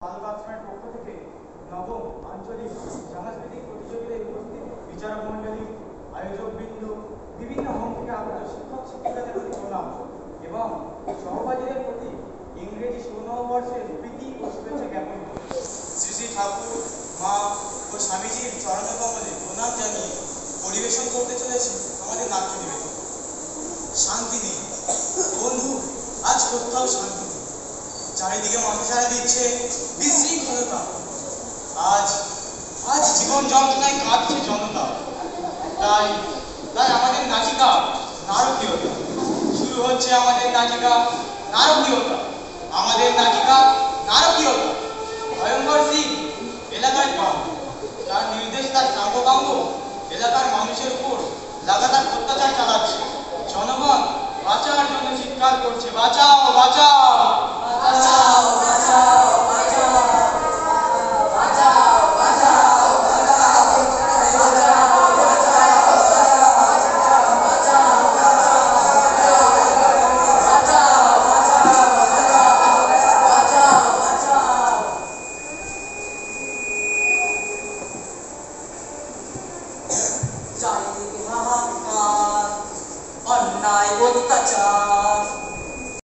বালবাথরুমের পক্ষ থেকে নবম আঞ্চলিক সাংস্কৃতিক প্রতিযোগিতায় উপস্থিত বিচারক মণ্ডলী, আয়োজকবৃন্দ, বিভিন্ন হোম থেকে আগত শিক্ষক শিক্ষিকাদের প্রতি প্রণাম এবং সহপাঠীদের প্রতি ইংরেজি ১৬ নববর্ষের প্রীতি ও শুভেচ্ছা জ্ঞাপন করি। শ্রী শ্রী ঠাকুর, মা ও স্বামীজির চরণকমলে প্রণাম জানিয়ে পরিবেশন করতে চলেছি আমাদের নাট্য নিবেদন। শান্তি নেই বন্ধু, আজ কোথাও শান্তি নেই। চারিদিকে মাথা সারা দিচ্ছে বিশৃঙ্খলতা। আজ আজ জীবন যন্ত্রণায় কাঁদছে জনতা। তাই তাই আমাদের নাটিকা নারকীয়তা শুরু হচ্ছে। আমাদের নাটিকা নারকীয়তা, আমাদের নাটিকা নারকীয়তা। ভয়ঙ্কর সিং এলাকায় পান, তার নির্দেশ তার সাঙ্গপাঙ্গ এলাকার মানুষের উপর লাগাতার অত্যাচার চালাচ্ছে। জনগণ বাঁচার জন্য চিৎকার করছে, বাঁচাও বাঁচাও বাঁচাও বাঁচাও বাঁচাও বাঁচাও বাঁচাও চারিদিকে হাহাকার, অন্যায় অত্যাচার।